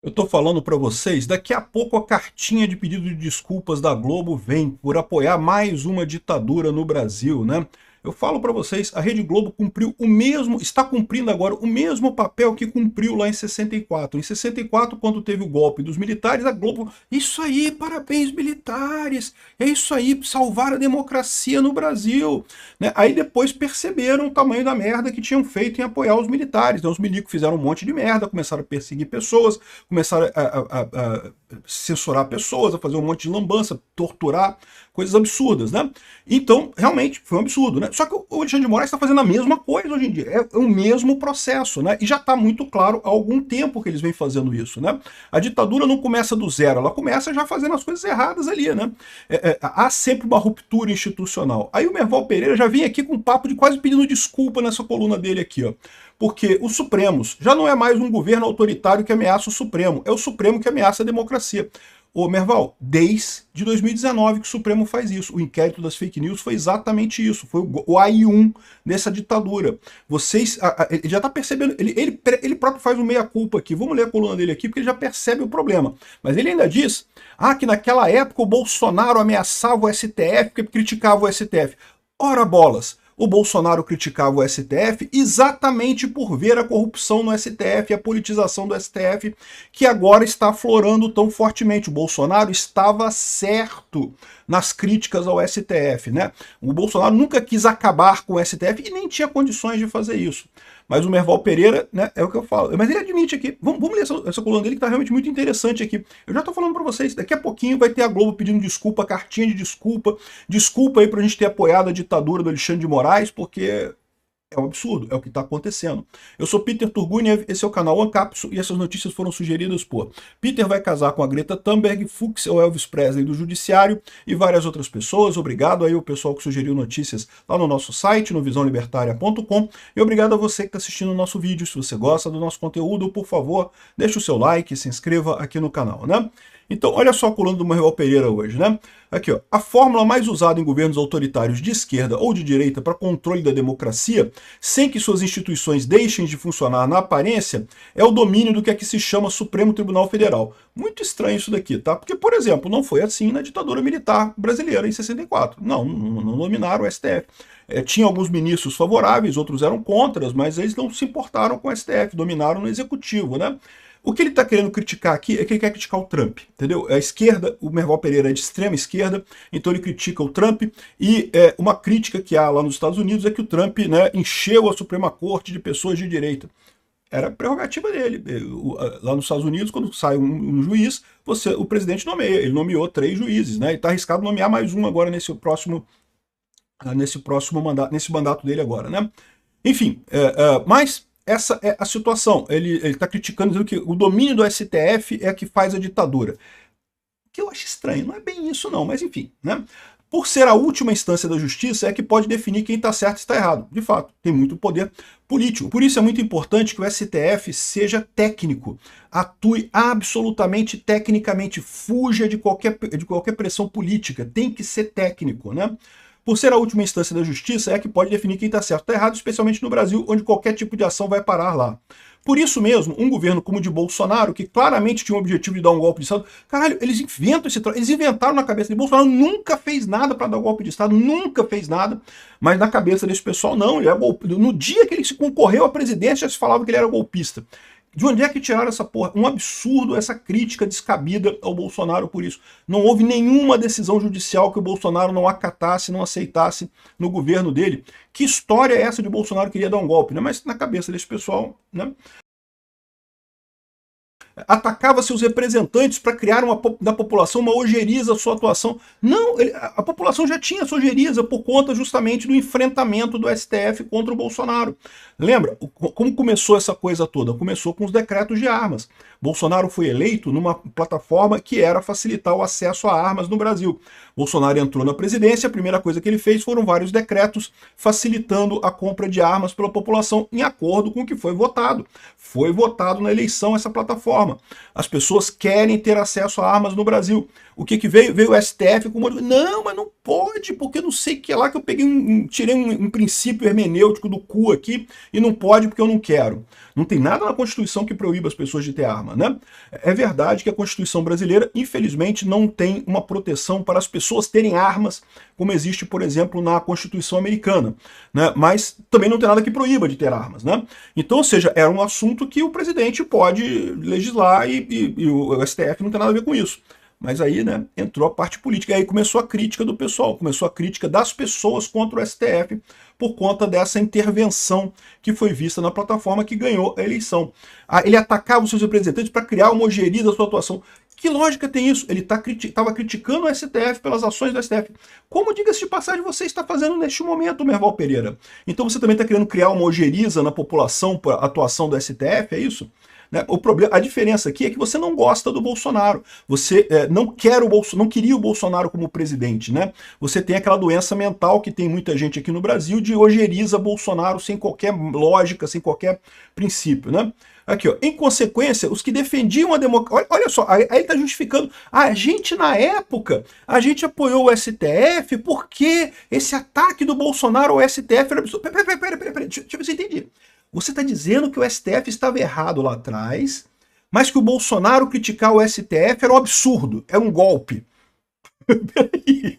Eu tô falando para vocês, daqui a pouco a cartinha de pedido de desculpas da Globo vem por apoiar mais uma ditadura no Brasil, né? Eu falo para vocês, a Rede Globo cumpriu o mesmo, está cumprindo agora o mesmo papel que cumpriu lá em 64. Em 64, quando teve o golpe dos militares, a Globo, isso aí, parabéns militares, é isso aí, salvar a democracia no Brasil, né? Aí depois perceberam o tamanho da merda que tinham feito em apoiar os militares, né? Os milicos fizeram um monte de merda, começaram a perseguir pessoas, começaram a censurar pessoas, a fazer um monte de lambança, torturar, coisas absurdas, né? Então, realmente, foi um absurdo, né? Só que o Alexandre de Moraes está fazendo a mesma coisa hoje em dia, é o mesmo processo, né? E já está muito claro há algum tempo que eles vêm fazendo isso, né? A ditadura não começa do zero, ela começa já fazendo as coisas erradas ali, né? Há sempre uma ruptura institucional. Aí o Merval Pereira já vem aqui com um papo de quase pedindo desculpa nessa coluna dele aqui, ó. Porque os Supremos já não é mais um governo autoritário que ameaça o Supremo, é o Supremo que ameaça a democracia. Ô Merval, desde 2019 que o Supremo faz isso. O inquérito das fake news foi exatamente isso. Foi o AI-1 dessa ditadura. Vocês. Ele já está percebendo. Ele próprio faz um meia-culpa aqui. Vamos ler a coluna dele aqui, porque ele já percebe o problema. Mas ele ainda diz que naquela época o Bolsonaro ameaçava o STF porque criticava o STF. Ora bolas! O Bolsonaro criticava o STF exatamente por ver a corrupção no STF e a politização do STF que agora está aflorando tão fortemente. O Bolsonaro estava certo nas críticas ao STF, né? O Bolsonaro nunca quis acabar com o STF e nem tinha condições de fazer isso. Mas o Merval Pereira, né, é o que eu falo. Mas ele admite aqui. Vamos ler essa coluna dele que está realmente muito interessante aqui. Eu já estou falando para vocês, daqui a pouquinho vai ter a Globo pedindo desculpa, cartinha de desculpa. Desculpa aí para a gente ter apoiado a ditadura do Alexandre de Moraes, porque é um absurdo, é o que está acontecendo. Eu sou Peter Turguniev, esse é o canal Ancapso e essas notícias foram sugeridas por Peter vai casar com a Greta Thunberg, Fux é o Elvis Presley do Judiciário e várias outras pessoas. Obrigado aí o pessoal que sugeriu notícias lá no nosso site, no visãolibertaria.com, e obrigado a você que está assistindo o nosso vídeo. Se você gosta do nosso conteúdo, por favor, deixe o seu like e se inscreva aqui no canal, né? Então, olha só a coluna do Merval Pereira hoje, né? Aqui, ó. A fórmula mais usada em governos autoritários de esquerda ou de direita para controle da democracia, sem que suas instituições deixem de funcionar na aparência, é o domínio do que aqui se chama Supremo Tribunal Federal. Muito estranho isso daqui, tá? Porque, por exemplo, não foi assim na ditadura militar brasileira em 64. Não dominaram o STF. Tinha alguns ministros favoráveis, outros eram contras, mas eles não se importaram com o STF, dominaram no executivo, né? O que ele está querendo criticar aqui é que ele quer criticar o Trump, entendeu? A esquerda, o Merval Pereira é de extrema esquerda, então ele critica o Trump e uma crítica que há lá nos Estados Unidos é que o Trump, né, encheu a Suprema Corte de pessoas de direita. Era prerrogativa dele. Lá nos Estados Unidos, quando sai um juiz, o presidente nomeia. Ele nomeou 3 juízes, né? E está arriscado nomear mais um agora nesse mandato dele agora, né? Enfim, mas essa é a situação. Ele está criticando, dizendo que o domínio do STF é que faz a ditadura. O que eu acho estranho, não é bem isso não, mas enfim, né? Por ser a última instância da justiça, é que pode definir quem está certo e está errado. De fato, tem muito poder político. Por isso é muito importante que o STF seja técnico, atue absolutamente tecnicamente, fuja de qualquer pressão política, tem que ser técnico, né? Por ser a última instância da justiça, é que pode definir quem está certo e está errado, especialmente no Brasil, onde qualquer tipo de ação vai parar lá. Por isso mesmo, um governo como o de Bolsonaro, que claramente tinha o objetivo de dar um golpe de Estado, caralho, eles inventaram na cabeça de Bolsonaro, nunca fez nada para dar um golpe de Estado, nunca fez nada, mas na cabeça desse pessoal, não, ele é golpista. No dia que ele se concorreu à presidência, já se falava que ele era golpista. De onde é que tiraram essa porra? Um absurdo essa crítica descabida ao Bolsonaro por isso. Não houve nenhuma decisão judicial que o Bolsonaro não acatasse, não aceitasse no governo dele. Que história é essa de Bolsonaro queria dar um golpe, né? Mas na cabeça desse pessoal, né? Atacava seus representantes para criar na população uma ojeriza à sua atuação. Não, a população já tinha essa ojeriza por conta justamente do enfrentamento do STF contra o Bolsonaro. Lembra como começou essa coisa toda? Começou com os decretos de armas. Bolsonaro foi eleito numa plataforma que era facilitar o acesso a armas no Brasil. Bolsonaro entrou na presidência, a primeira coisa que ele fez foram vários decretos facilitando a compra de armas pela população, em acordo com o que foi votado. Foi votado na eleição essa plataforma. forma. As pessoas querem ter acesso a armas no Brasil. O que veio? Veio o STF com um monte de... Não, mas não pode, porque não sei o que lá, que eu peguei tirei um princípio hermenêutico do cu aqui e não pode porque eu não quero. Não tem nada na Constituição que proíba as pessoas de ter arma, né? É verdade que a Constituição brasileira, infelizmente, não tem uma proteção para as pessoas terem armas, como existe, por exemplo, na Constituição americana, né? Mas também não tem nada que proíba de ter armas, né? Então, ou seja, era um assunto que o presidente pode legislar e o STF não tem nada a ver com isso. Mas aí, né, entrou a parte política, e aí começou a crítica do pessoal, começou a crítica das pessoas contra o STF por conta dessa intervenção que foi vista na plataforma que ganhou a eleição. Ele atacava os seus representantes para criar uma ojeriza da sua atuação. Que lógica tem isso? Ele estava criticando o STF pelas ações do STF. Como, diga-se de passagem, você está fazendo neste momento, Merval Pereira? Então você também está querendo criar uma ojeriza na população por atuação do STF, é isso? O problema, a diferença aqui é que você não gosta do Bolsonaro. Você não queria o Bolsonaro como presidente, né? Você tem aquela doença mental que tem muita gente aqui no Brasil de ojeriza Bolsonaro sem qualquer lógica, sem qualquer princípio, né? Aqui, ó. Em consequência, os que defendiam a democracia... Olha só, aí ele está justificando. A gente, na época, a gente apoiou o STF porque esse ataque do Bolsonaro ao STF era absurdo. Peraí, deixa eu ver se eu entendi. Você está dizendo que o STF estava errado lá atrás, mas que o Bolsonaro criticar o STF era um absurdo, é um golpe. Peraí,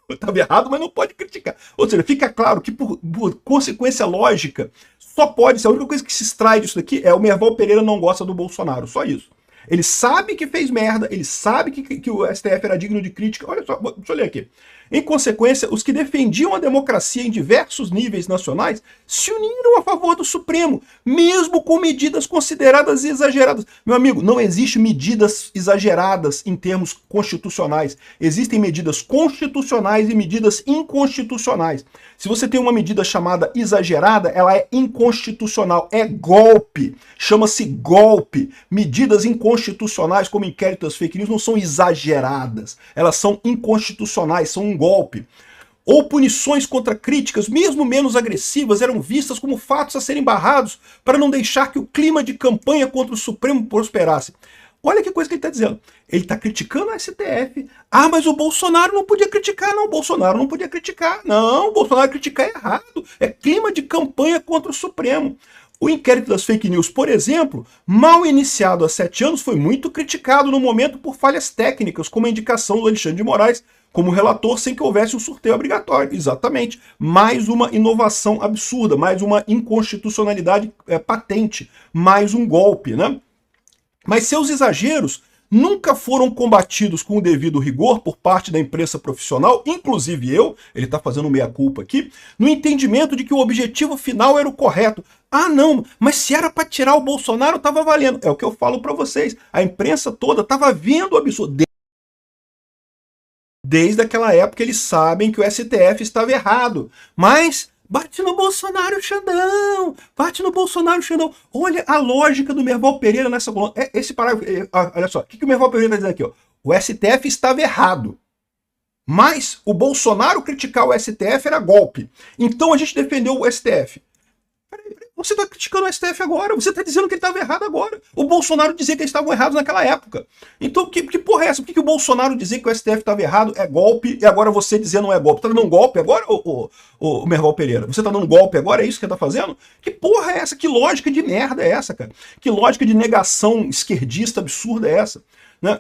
estava errado, mas não pode criticar. Ou seja, fica claro que por consequência lógica, só pode ser, a única coisa que se extrai disso daqui é o Merval Pereira não gosta do Bolsonaro, só isso. Ele sabe que fez merda, ele sabe que o STF era digno de crítica. Olha só, deixa eu ler aqui. Em consequência, os que defendiam a democracia em diversos níveis nacionais se uniram a favor do Supremo, mesmo com medidas consideradas exageradas. Meu amigo, não existe medidas exageradas em termos constitucionais. Existem medidas constitucionais e medidas inconstitucionais. Se você tem uma medida chamada exagerada, ela é inconstitucional, é golpe. Chama-se golpe. Medidas inconstitucionais, como inquérito das fake news, não são exageradas. Elas são inconstitucionais, são um golpe. Ou punições contra críticas, mesmo menos agressivas, eram vistas como fatos a serem barrados para não deixar que o clima de campanha contra o Supremo prosperasse. Olha que coisa que ele está dizendo. Ele está criticando a STF. Ah, mas o Bolsonaro não podia criticar. Não, o Bolsonaro não podia criticar. Não, o Bolsonaro criticar é errado. É clima de campanha contra o Supremo. O inquérito das fake news, por exemplo, mal iniciado há 7 anos, foi muito criticado no momento por falhas técnicas, como a indicação do Alexandre de Moraes como relator sem que houvesse um sorteio obrigatório. Exatamente. Mais uma inovação absurda, mais uma inconstitucionalidade patente, mais um golpe, né? Mas seus exageros nunca foram combatidos com o devido rigor por parte da imprensa profissional, inclusive eu, ele está fazendo meia-culpa aqui, no entendimento de que o objetivo final era o correto. Ah, não, mas se era para tirar o Bolsonaro, estava valendo. É o que eu falo para vocês. A imprensa toda estava vendo o absurdo. Desde aquela época eles sabem que o STF estava errado. Mas bate no Bolsonaro, Xandão! Bate no Bolsonaro, Xandão! Olha a lógica do Merval Pereira nessa coluna. Esse parágrafo, olha só, o que o Merval Pereira está dizendo aqui? Ó? O STF estava errado. Mas o Bolsonaro criticar o STF era golpe. Então a gente defendeu o STF. Você está criticando o STF agora, você está dizendo que ele estava errado agora. O Bolsonaro dizia que eles estavam errados naquela época. Então, que porra é essa? Por que o Bolsonaro dizer que o STF estava errado é golpe e agora você dizer não é golpe? Está dando um golpe agora, o Merval Pereira? Você está dando um golpe agora? É isso que você está fazendo? Que porra é essa? Que lógica de merda é essa, cara? Que lógica de negação esquerdista absurda é essa? Né?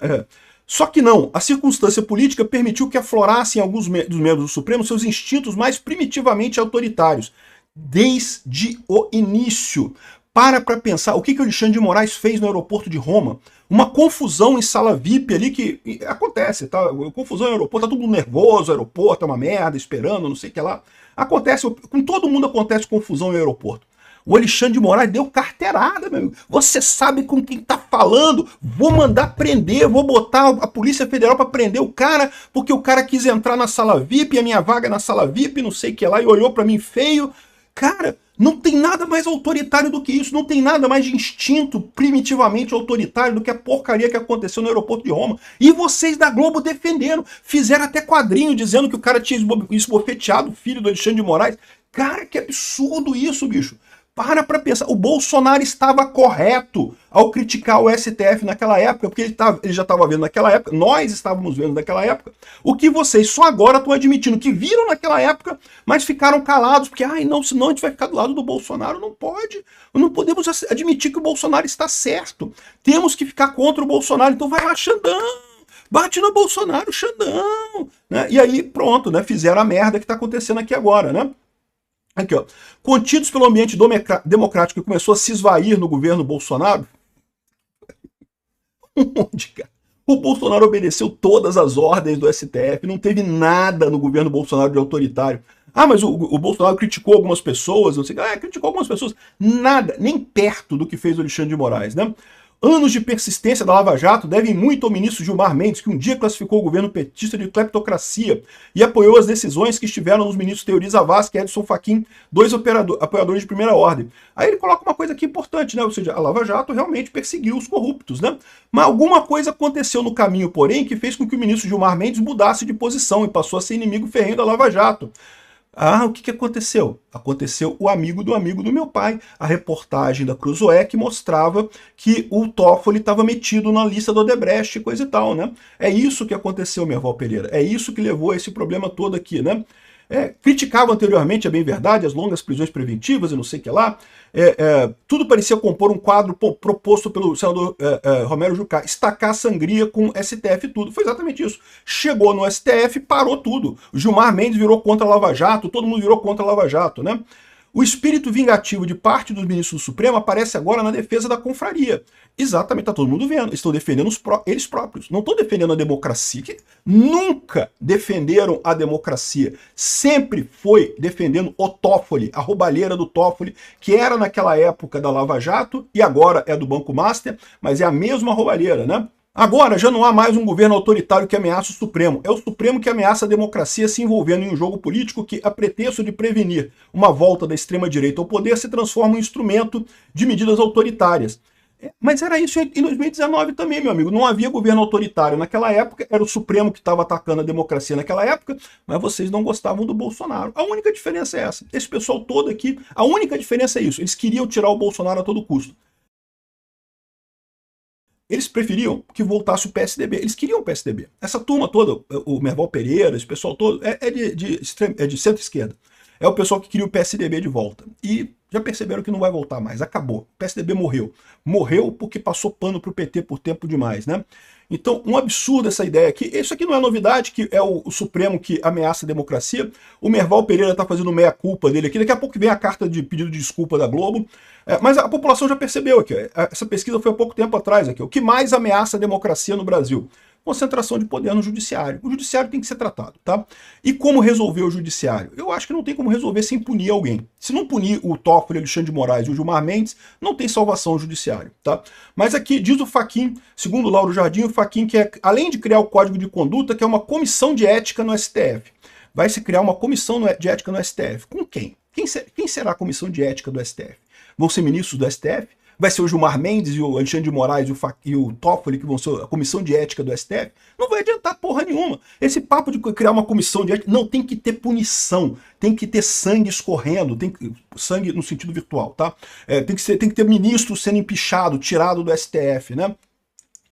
Só que não, a circunstância política permitiu que aflorassem alguns dos membros do Supremo seus instintos mais primitivamente autoritários. Desde o início. Para pensar o que o Alexandre de Moraes fez no aeroporto de Roma. Uma confusão em sala VIP ali que acontece, tá? Confusão no aeroporto, tá todo mundo nervoso, o aeroporto é uma merda, esperando, não sei o que lá. Acontece, com todo mundo acontece confusão no aeroporto. O Alexandre de Moraes deu carteirada, meu amigo. Você sabe com quem tá falando, vou mandar prender, vou botar a Polícia Federal para prender o cara, porque o cara quis entrar na sala VIP, a minha vaga na sala VIP, não sei o que lá, e olhou para mim feio. Cara, não tem nada mais autoritário do que isso, não tem nada mais de instinto primitivamente autoritário do que a porcaria que aconteceu no aeroporto de Roma. E vocês da Globo defenderam, fizeram até quadrinho dizendo que o cara tinha esbofeteado o filho do Alexandre de Moraes. Cara, que absurdo isso, bicho. Para pensar, o Bolsonaro estava correto ao criticar o STF naquela época, porque ele já estava vendo naquela época, nós estávamos vendo naquela época, o que vocês só agora estão admitindo, que viram naquela época, mas ficaram calados, porque, ai não, senão a gente vai ficar do lado do Bolsonaro, não pode, não podemos admitir que o Bolsonaro está certo, temos que ficar contra o Bolsonaro, então vai lá, Xandão, bate no Bolsonaro, Xandão, né? E aí pronto, né? Fizeram a merda que está acontecendo aqui agora, né? Aqui, ó. Contidos pelo ambiente democrático que começou a se esvair no governo Bolsonaro, um monte, cara. O Bolsonaro obedeceu todas as ordens do STF, não teve nada no governo Bolsonaro de autoritário. Ah, mas o Bolsonaro criticou algumas pessoas, não sei, criticou algumas pessoas. Nada, nem perto do que fez o Alexandre de Moraes, né? Anos de persistência da Lava Jato devem muito ao ministro Gilmar Mendes, que um dia classificou o governo petista de cleptocracia e apoiou as decisões que estiveram nos ministros Teori Zavascki e Edson Fachin, dois apoiadores de primeira ordem. Aí ele coloca uma coisa aqui importante, né? Ou seja, a Lava Jato realmente perseguiu os corruptos, né? Mas alguma coisa aconteceu no caminho, porém, que fez com que o ministro Gilmar Mendes mudasse de posição e passou a ser inimigo ferrenho da Lava Jato. Ah, o que aconteceu? Aconteceu o amigo do meu pai. A reportagem da Cruzoé que mostrava que o Toffoli estava metido na lista do Odebrecht e coisa e tal, né? É isso que aconteceu, Merval Pereira. É isso que levou a esse problema todo aqui, né? Criticava anteriormente, é bem verdade, as longas prisões preventivas e não sei o que lá. Tudo parecia compor um quadro proposto pelo senador Romero Jucá, estacar a sangria com STF e tudo. Foi exatamente isso. Chegou no STF, parou tudo. O Gilmar Mendes virou contra a Lava Jato, todo mundo virou contra a Lava Jato, né? O espírito vingativo de parte dos ministros do Supremo aparece agora na defesa da confraria. Exatamente, está todo mundo vendo. Estão defendendo eles próprios. Não estão defendendo a democracia. Que nunca defenderam a democracia. Sempre foi defendendo o Toffoli, a roubalheira do Toffoli, que era naquela época da Lava Jato e agora é do Banco Master, mas é a mesma roubalheira, né? Agora já não há mais um governo autoritário que ameaça o Supremo. É o Supremo que ameaça a democracia se envolvendo em um jogo político que, a pretexto de prevenir uma volta da extrema-direita ao poder, se transforma em instrumento de medidas autoritárias. Mas era isso em 2019 também, meu amigo. Não havia governo autoritário naquela época, era o Supremo que estava atacando a democracia naquela época, mas vocês não gostavam do Bolsonaro. A única diferença é essa. Esse pessoal todo aqui, a única diferença é isso. Eles queriam tirar o Bolsonaro a todo custo. Eles preferiam que voltasse o PSDB. Eles queriam o PSDB. Essa turma toda, o Merval Pereira, esse pessoal todo, é de centro-esquerda. É o pessoal que queria o PSDB de volta. E já perceberam que não vai voltar mais. Acabou. O PSDB morreu. Morreu porque passou pano pro PT por tempo demais, né? Então, um absurdo essa ideia aqui. Isso aqui não é novidade, que é o Supremo que ameaça a democracia. O Merval Pereira está fazendo meia-culpa dele aqui. Daqui a pouco vem a carta de pedido de desculpa da Globo. Mas a população já percebeu aqui. Essa pesquisa foi há pouco tempo atrás aqui. O que mais ameaça a democracia no Brasil? Concentração de poder no judiciário. O judiciário tem que ser tratado, tá? E como resolver o judiciário? Eu acho que não tem como resolver sem punir alguém. Se não punir o Toffoli, Alexandre de Moraes e o Gilmar Mendes, não tem salvação o judiciário, tá? Mas aqui diz o Fachin, segundo Lauro Jardim, o Fachin que além de criar o Código de Conduta, que é uma comissão de ética no STF. Vai se criar uma comissão de ética no STF. Com quem? Quem será a comissão de ética do STF? Vão ser ministros do STF? Vai ser o Gilmar Mendes e o Alexandre de Moraes e o Toffoli que vão ser a comissão de ética do STF? Não vai adiantar porra nenhuma. Esse papo de criar uma comissão de ética, não, tem que ter punição, tem que ter sangue escorrendo, sangue no sentido virtual, tá? Tem que ter ministro sendo empichado, tirado do STF, né?